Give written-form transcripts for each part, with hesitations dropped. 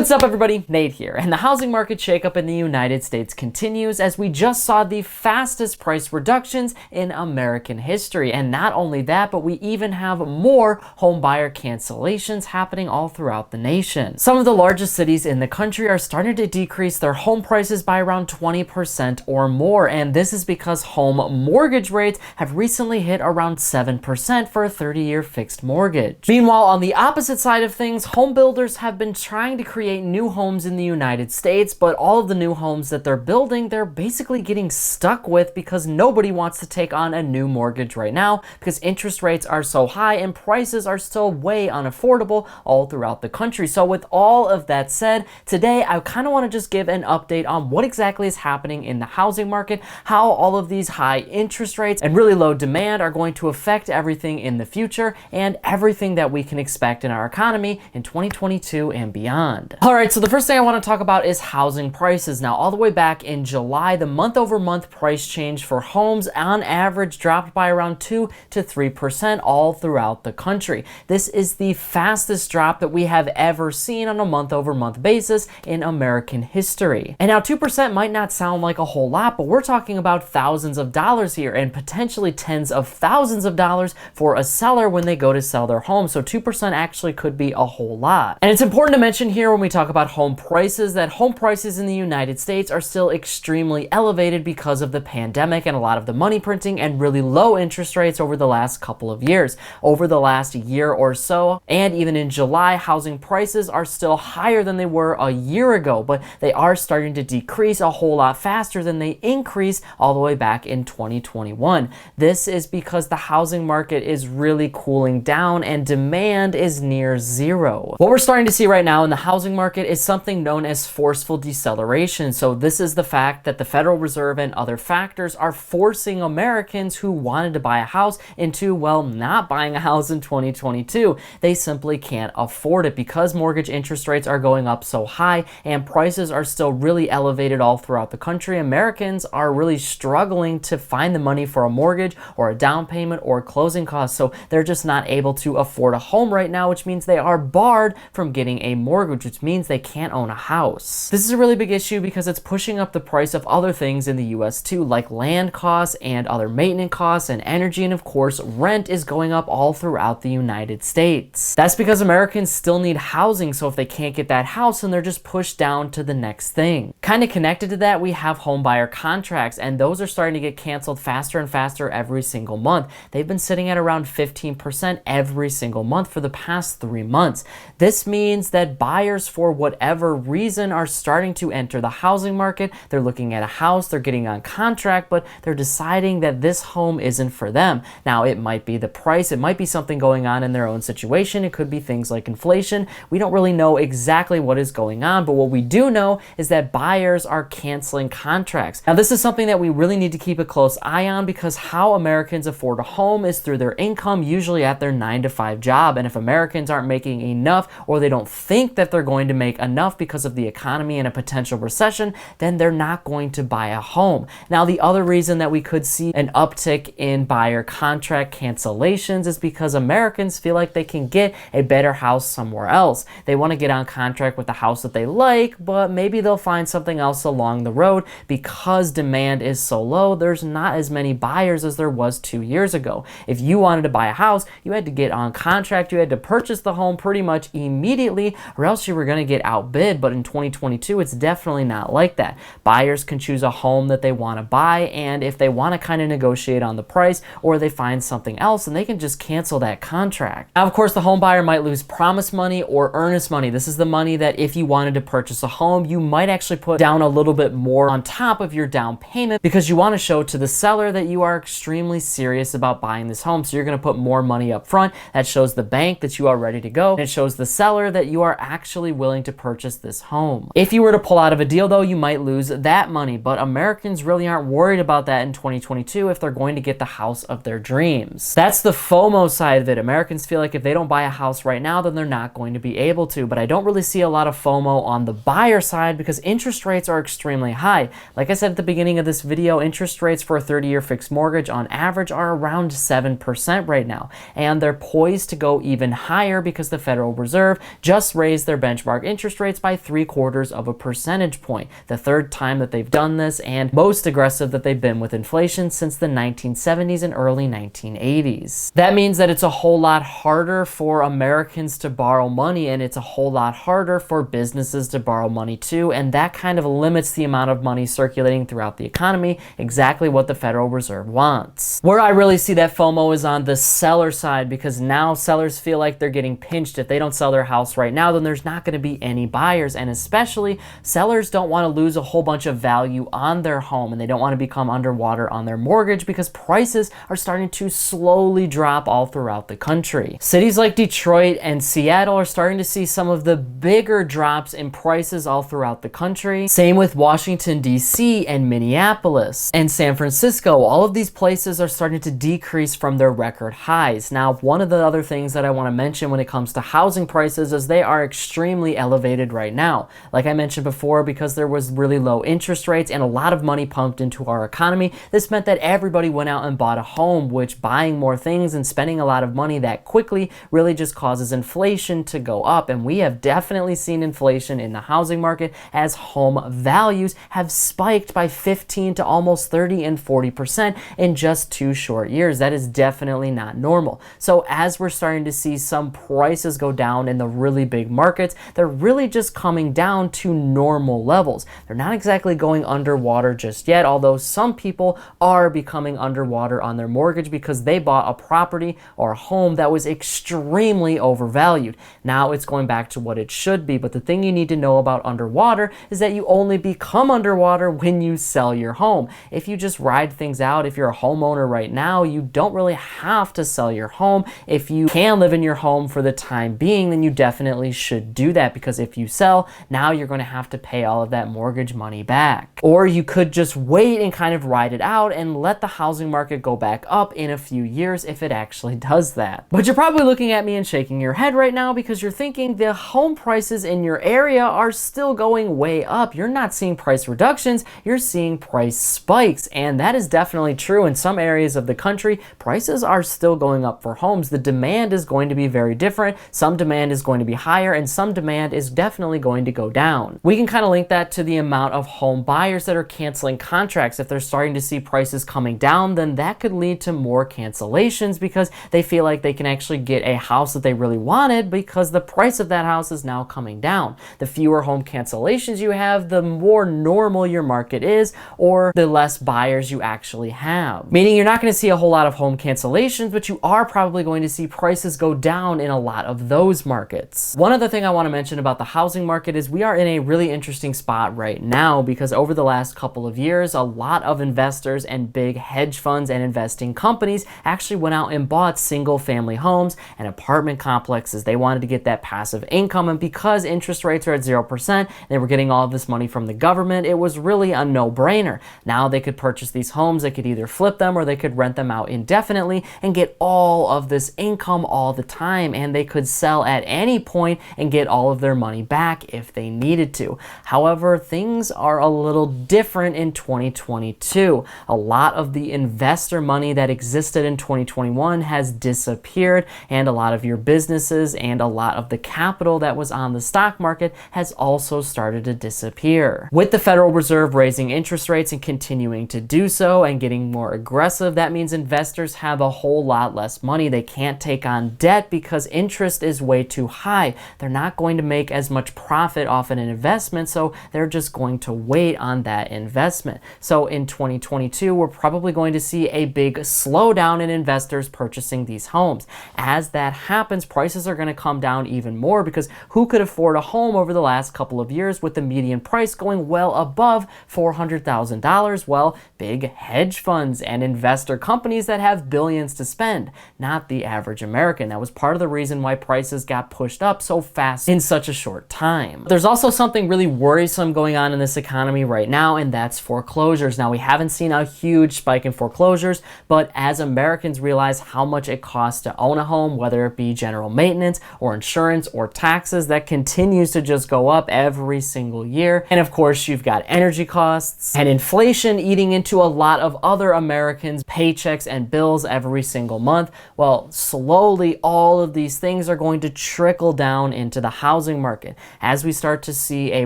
What's up everybody, Nate here, and the housing market shakeup in the United States continues as we just saw the fastest price reductions in American history. And not only that, but we even have more home buyer cancellations happening all throughout the nation. Some of the largest cities in the country are starting to decrease their home prices by around 20% or more, and this is because home mortgage rates have recently hit around 7% for a 30-year fixed mortgage. Meanwhile, on the opposite side of things, home builders have been trying to create new homes in the United States, but all of the new homes that they're building, they're basically getting stuck with because nobody wants to take on a new mortgage right now because interest rates are so high and prices are still way unaffordable all throughout the country. So with all of that said, today I kind of want to just give an update on what exactly is happening in the housing market, how all of these high interest rates and really low demand are going to affect everything in the future and everything that we can expect in our economy in 2022 and beyond. All right, so the first thing I want to talk about is housing prices. Now, all the way back in July, the month-over-month price change for homes on average dropped by around 2 to 3% all throughout the country. This is the fastest drop that we have ever seen on a month-over-month basis in American history. And now 2% might not sound like a whole lot, but we're talking about thousands of dollars here and potentially tens of thousands of dollars for a seller when they go to sell their home. So 2% actually could be a whole lot. And it's important to mention here when we talk about home prices that home prices in the United States are still extremely elevated because of the pandemic and a lot of the money printing and really low interest rates over the last couple of years. Over the last year or so, and even in July, housing prices are still higher than they were a year ago, but they are starting to decrease a whole lot faster than they increased all the way back in 2021. This is because the housing market is really cooling down and demand is near zero. What we're starting to see right now in the housing market is something known as forceful deceleration. So this is the fact that the Federal Reserve and other factors are forcing Americans who wanted to buy a house into, well, not buying a house in 2022. They simply can't afford it because mortgage interest rates are going up so high and prices are still really elevated all throughout the country. Americans are really struggling to find the money for a mortgage or a down payment or closing costs. So they're just not able to afford a home right now, which means they are barred from getting a mortgage, which means they can't own a house. This is a really big issue because it's pushing up the price of other things in the US too, like land costs and other maintenance costs and energy, and of course rent is going up all throughout the United States. That's because Americans still need housing, so if they can't get that house, then they're just pushed down to the next thing. Kind of connected to that, we have home buyer contracts, and those are starting to get canceled faster and faster every single month. They've been sitting at around 15% every single month for the past 3 months. This means that buyers, for whatever reason, are starting to enter the housing market. They're looking at a house, they're getting on contract, but they're deciding that this home isn't for them. Now, it might be the price, it might be something going on in their own situation, it could be things like inflation. We don't really know exactly what is going on, but what we do know is that buyers are canceling contracts. Now, this is something that we really need to keep a close eye on because how Americans afford a home is through their income, usually at their 9-to-5 job. And if Americans aren't making enough, or they don't think that they're going to make enough because of the economy and a potential recession, then they're not going to buy a home. Now, the other reason that we could see an uptick in buyer contract cancellations is because Americans feel like they can get a better house somewhere else. They want to get on contract with the house that they like, but maybe they'll find something else along the road because demand is so low. There's not as many buyers as there was 2 years ago. If you wanted to buy a house, you had to get on contract, you had to purchase the home pretty much immediately, or else you were going to get outbid. But in 2022, it's definitely not like that. Buyers can choose a home that they want to buy, and if they want to kind of negotiate on the price or they find something else, then they can just cancel that contract. Now, of course, the home buyer might lose promise money or earnest money. This is the money that if you wanted to purchase a home, you might actually put down a little bit more on top of your down payment because you want to show to the seller that you are extremely serious about buying this home. So you're going to put more money up front. That shows the bank that you are ready to go. And it shows the seller that you are actually willing to purchase this home. If you were to pull out of a deal though, you might lose that money, but Americans really aren't worried about that in 2022 if they're going to get the house of their dreams. That's the FOMO side of it. Americans feel like if they don't buy a house right now, then they're not going to be able to, but I don't really see a lot of FOMO on the buyer side because interest rates are extremely high. Like I said at the beginning of this video, interest rates for a 30-year fixed mortgage on average are around 7% right now, and they're poised to go even higher because the Federal Reserve just raised their benchmark benchmark interest rates by 3/4 of a percentage point. The third time that they've done this, and most aggressive that they've been with inflation since the 1970s and early 1980s. That means that it's a whole lot harder for Americans to borrow money, and it's a whole lot harder for businesses to borrow money too, and that kind of limits the amount of money circulating throughout the economy, exactly what the Federal Reserve wants. Where I really see that FOMO is on the seller side, because now sellers feel like they're getting pinched. If they don't sell their house right now, then there's not going to be any buyers, and especially sellers don't want to lose a whole bunch of value on their home, and they don't want to become underwater on their mortgage because prices are starting to slowly drop all throughout the country. Cities like Detroit and Seattle are starting to see some of the bigger drops in prices all throughout the country. Same with Washington, D.C. and Minneapolis and San Francisco. All of these places are starting to decrease from their record highs. Now, one of the other things that I want to mention when it comes to housing prices is they are extremely elevated right now. Like I mentioned before, because there was really low interest rates and a lot of money pumped into our economy, this meant that everybody went out and bought a home, which buying more things and spending a lot of money that quickly really just causes inflation to go up. And we have definitely seen inflation in the housing market as home values have spiked by 15 to almost 30 and 40% in just 2 short years. That is definitely not normal. So as we're starting to see some prices go down in the really big markets, they're really just coming down to normal levels. They're not exactly going underwater just yet, although some people are becoming underwater on their mortgage because they bought a property or a home that was extremely overvalued. Now it's going back to what it should be, but the thing you need to know about underwater is that you only become underwater when you sell your home. If you just ride things out, if you're a homeowner right now, you don't really have to sell your home. If you can live in your home for the time being, then you definitely should do that, because if you sell, now you're going to have to pay all of that mortgage money back. Or you could just wait and kind of ride it out and let the housing market go back up in a few years if it actually does that. But you're probably looking at me and shaking your head right now because you're thinking the home prices in your area are still going way up. You're not seeing price reductions, you're seeing price spikes. And that is definitely true. In some areas of the country, prices are still going up for homes. The demand is going to be very different. Some demand is going to be higher and some demand is definitely going to go down. We can kind of link that to the amount of home buyers that are canceling contracts. If they're starting to see prices coming down, then that could lead to more cancellations because they feel like they can actually get a house that they really wanted because the price of that house is now coming down. The fewer home cancellations you have, the more normal your market is, or the less buyers you actually have. Meaning you're not going to see a whole lot of home cancellations, but you are probably going to see prices go down in a lot of those markets. One other thing I want to mention about the housing market is we are in a really interesting spot right now because over the last couple of years, a lot of investors and big hedge funds and investing companies actually went out and bought single family homes and apartment complexes. They wanted to get that passive income, and because interest rates are at 0%, they were getting all of this money from the government, it was really a no-brainer. Now they could purchase these homes, they could either flip them or they could rent them out indefinitely and get all of this income all the time, and they could sell at any point and get all of their money back if they needed to. However, things are a little different in 2022. A lot of the investor money that existed in 2021 has disappeared, and a lot of your businesses and a lot of the capital that was on the stock market has also started to disappear. With the Federal Reserve raising interest rates and continuing to do so and getting more aggressive, that means investors have a whole lot less money. They can't take on debt because interest is way too high. They're not going to make as much profit off an investment, so they're just going to wait on that investment. So in 2022, we're probably going to see a big slowdown in investors purchasing these homes. As that happens, prices are going to come down even more because who could afford a home over the last couple of years with the median price going well above $400,000? Well, big hedge funds and investor companies that have billions to spend, not the average American. That was part of the reason why prices got pushed up so fast in such a short time. There's also something really worrisome going on in this economy right now, and that's foreclosures. Now, we haven't seen a huge spike in foreclosures, but as Americans realize how much it costs to own a home, whether it be general maintenance or insurance or taxes, that continues to just go up every single year. And of course, you've got energy costs and inflation eating into a lot of other Americans' paychecks and bills every single month. Well, slowly all of these things are going to trickle down into the housing market. As we start to see a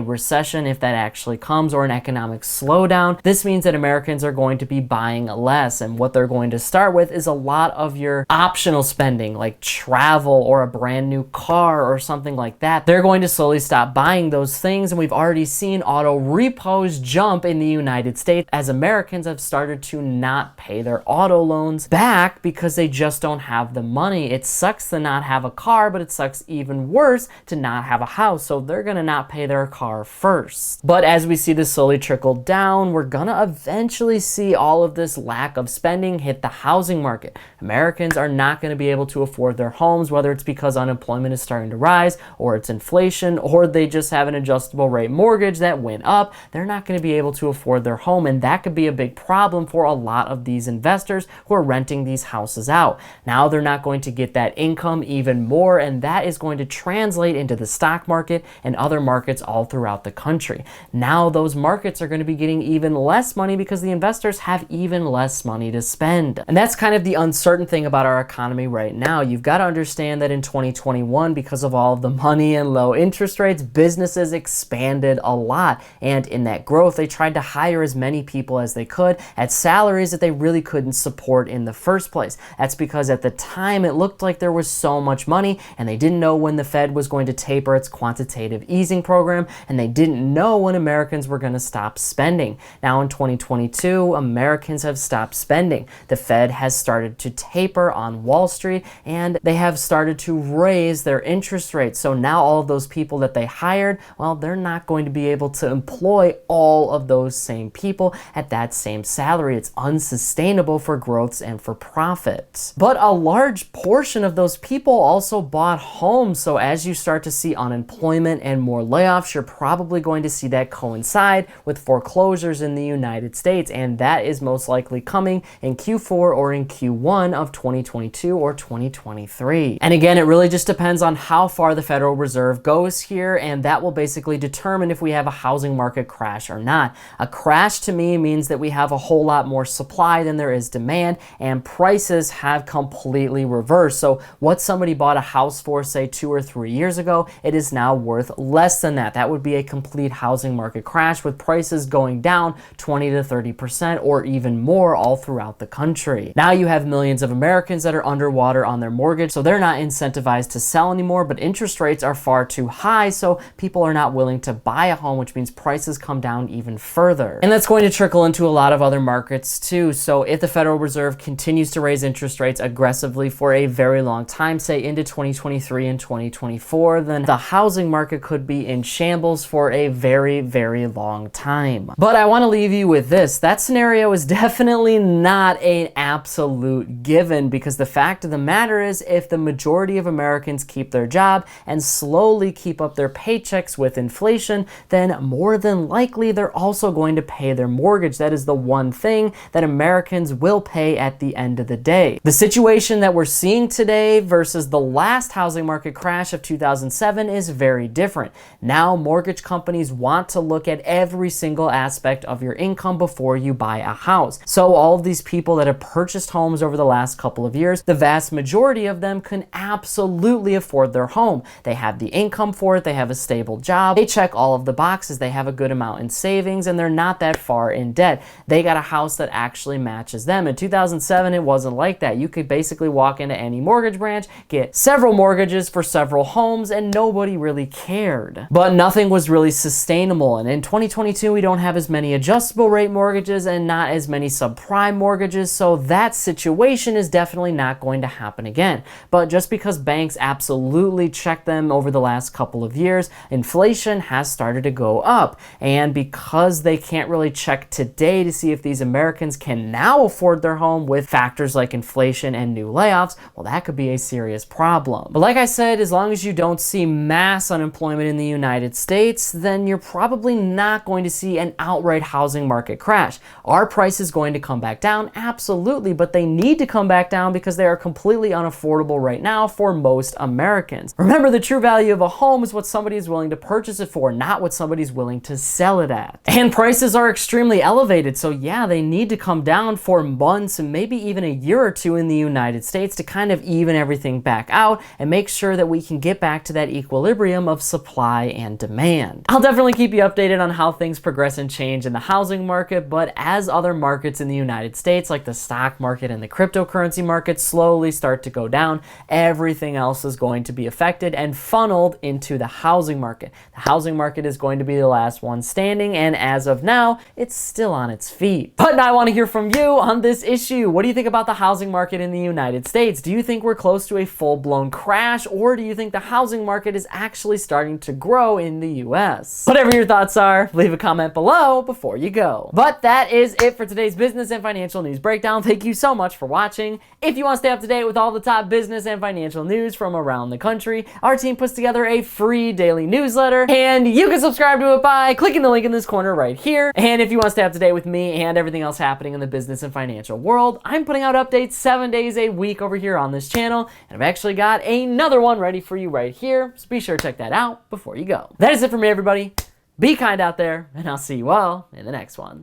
recession, if that actually comes, or an economic slowdown, this means that Americans are going to be buying less. And what they're going to start with is a lot of your optional spending, like travel or a brand new car or something like that. They're going to slowly stop buying those things. And we've already seen auto repos jump in the United States as Americans have started to not pay their auto loans back because they just don't have the money. It sucks to not have a car, but it sucks even worse to not have a house. So they're going to not pay their car first. But as we see this slowly trickle down, we're going to eventually see all of this lack of spending hit the housing market. Americans are not going to be able to afford their homes, whether it's because unemployment is starting to rise, or it's inflation, or they just have an adjustable rate mortgage that went up. They're not going to be able to afford their home, and that could be a big problem for a lot of these investors who are renting these houses out. Now they're not going to get that income even more, and that is going to translate into the stock market and other markets all throughout the country. Now those markets are going to be getting even less money because the investors have even less money to spend. And that's kind of the uncertain thing about our economy right now. You've got to understand that in 2021, because of all of the money and low interest rates, businesses expanded a lot. And in that growth, they tried to hire as many people as they could at salaries that they really couldn't support in the first place. That's because at the time, it looked like there was so much money, and they didn't know when the Fed was going to taper its quantitative easing program, and they didn't know when Americans were going to stop spending. Now in 2022, Americans have stopped spending. The Fed has started to taper on Wall Street, and they have started to raise their interest rates. So now all of those people that they hired, well, they're not going to be able to employ all of those same people at that same salary. It's unsustainable for growths and for profits. But a large portion of those people also bought homes. So as you start to see unemployment and more layoffs, you're probably going to see that coincide with foreclosures in the United States. And that is most likely coming in Q4 or in Q1 of 2022 or 2023. And again, it really just depends on how far the Federal Reserve goes here, and that will basically determine if we have a housing market crash or not. A crash to me means that we have a whole lot more supply than there is demand, and prices have completely reversed. So what somebody bought a house for, say 2 or 3 years ago, it is now worth less than that. That would be a complete housing market crash, with prices going down 20 to 30% or even more all throughout the country. Now you have millions of Americans that are underwater on their mortgage, so they're not incentivized to sell anymore, but interest rates are far too high, so people are not willing to buy a home, which means prices come down even further. And that's going to trickle into a lot of other markets too. So if the Federal Reserve continues to raise interest rates aggressively for a very long time, say into 2023 and 2024, then the housing market could be in shambles for a very, very long time. But I want to leave you with this. That scenario is definitely not an absolute given, because the fact of the matter is, if the majority of Americans keep their job and slowly keep up their paychecks with inflation, then more than likely they're also going to pay their mortgage. That is the one thing that Americans will pay at the end of the day. The situation that we're seeing today versus the last housing market crash of 2007 is very different. Now mortgage companies want to look at every single aspect of your income before you buy a house. So all of these people that have purchased homes over the last couple of years, the vast majority of them can absolutely afford their home. They have the income for it, they have a stable job, they check all of the boxes, they have a good amount in savings, and they're not that far in debt. They got a house that actually matches them. In 2007, it wasn't like that. You could basically walk into any mortgage branch, get several mortgages for several homes, and nobody really cared. But nothing was really sustainable. And in 2022, we don't have as many adjustable rate mortgages and not as many subprime mortgages, so that situation is definitely not going to happen again. But just because banks absolutely checked them over the last couple of years, inflation has started to go up. And because they can't really check today to see if these Americans can now afford their home with factors like inflation and new layoffs, well, that could be a serious problem. But like I said, as long as you don't see mass unemployment in the United States, then you're probably not going to see an outright housing market crash. Are prices going to come back down? Absolutely, but they need to come back down because they are completely unaffordable right now for most Americans. Remember, the true value of a home is what somebody is willing to purchase it for, not what somebody's willing to sell it at. And prices are extremely elevated, so yeah, they need to come down for for months and maybe even a year or two in the United States to kind of even everything back out and make sure that we can get back to that equilibrium of supply and demand. I'll definitely keep you updated on how things progress and change in the housing market, but as other markets in the United States, like the stock market and the cryptocurrency market, slowly start to go down, everything else is going to be affected and funneled into the housing market. The housing market is going to be the last one standing, and as of now, it's still on its feet. But I want to hear from you on this issue. What do you think about the housing market in the United States? Do you think we're close to a full-blown crash, or do you think the housing market is actually starting to grow in the US? Whatever your thoughts are, leave a comment below before you go. But that is it for today's business and financial news breakdown. Thank you so much for watching. If you want to stay up to date with all the top business and financial news from around the country, our team puts together a free daily newsletter, and you can subscribe to it by clicking the link in this corner right here. And if you want to stay up to date with me and everything else happening in the business and financial world, I'm putting out updates 7 days a week over here on this channel, and I've actually got another one ready for you right here, so be sure to check that out before you go. That is it for me, everybody. Be kind out there, and I'll see you all in the next one.